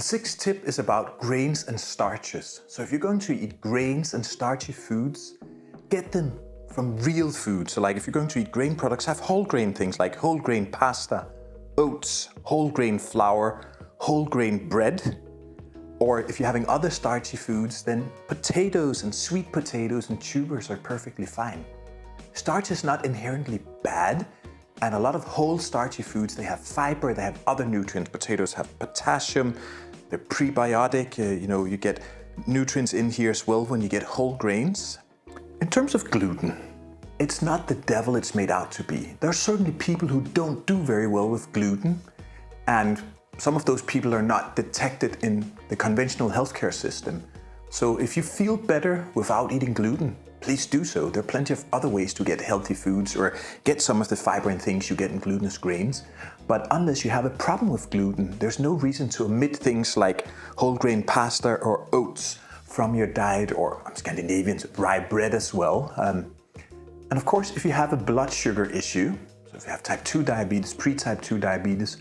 The sixth tip is about grains and starches. So if you're going to eat grains and starchy foods, get them from real food. So like if you're going to eat grain products, have whole grain things like whole grain pasta, oats, whole grain flour, whole grain bread. Or if you're having other starchy foods, then potatoes and sweet potatoes and tubers are perfectly fine. Starch is not inherently bad, and a lot of whole starchy foods, they have fiber, they have other nutrients. Potatoes have potassium, they're prebiotic, you get nutrients in here as well when you get whole grains. In terms of gluten, it's not the devil it's made out to be. There are certainly people who don't do very well with gluten, and some of those people are not detected in the conventional healthcare system. So if you feel better without eating gluten, please do so. There are plenty of other ways to get healthy foods or get some of the fiber and things you get in glutinous grains. But unless you have a problem with gluten, there's no reason to omit things like whole grain pasta or oats from your diet, or Scandinavians, rye bread as well. And of course, if you have a blood sugar issue, so if you have type 2 diabetes, pre-type 2 diabetes,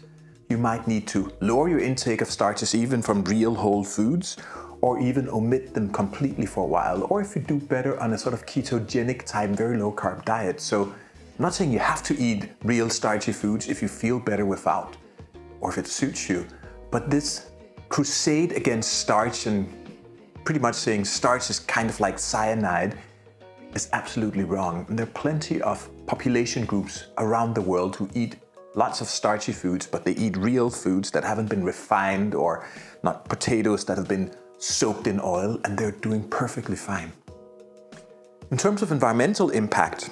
you might need to lower your intake of starches even from real whole foods, or even omit them completely for a while, or if you do better on a sort of ketogenic type, very low carb diet. So I'm not saying you have to eat real starchy foods if you feel better without, or if it suits you, but this crusade against starch and pretty much saying starch is kind of like cyanide is absolutely wrong. And there are plenty of population groups around the world who eat lots of starchy foods, but they eat real foods that haven't been refined, or not potatoes that have been soaked in oil, and they're doing perfectly fine. In terms of environmental impact,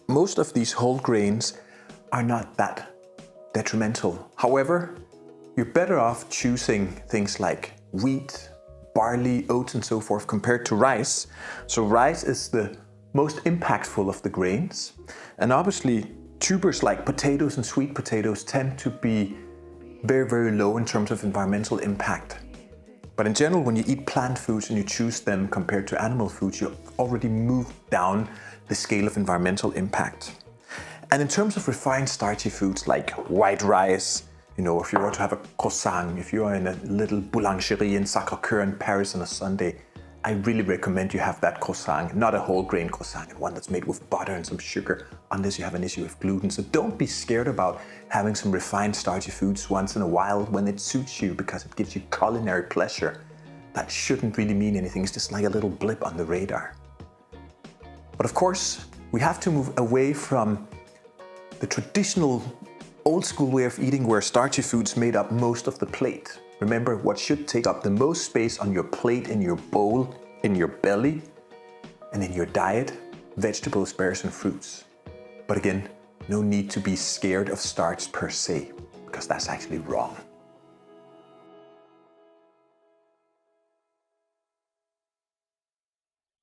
most of these whole grains are not that detrimental. However, you're better off choosing things like wheat, barley, oats, and so forth compared to rice. So rice is the most impactful of the grains, and obviously tubers like potatoes and sweet potatoes tend to be very, very low in terms of environmental impact. But in general, when you eat plant foods and you choose them compared to animal foods, you already move down the scale of environmental impact. And in terms of refined starchy foods like white rice, if you were to have a croissant, if you are in a little boulangerie in Sacré-Cœur in Paris on a Sunday, I really recommend you have that croissant, not a whole grain croissant, and one that's made with butter and some sugar, unless you have an issue with gluten. So don't be scared about having some refined starchy foods once in a while when it suits you, because it gives you culinary pleasure. That shouldn't really mean anything. It's just like a little blip on the radar. But of course, we have to move away from the traditional old school way of eating where starchy foods made up most of the plate. Remember, what should take up the most space on your plate, in your bowl, in your belly, and in your diet? Vegetables, berries, and fruits. But again, no need to be scared of starch per se, because that's actually wrong.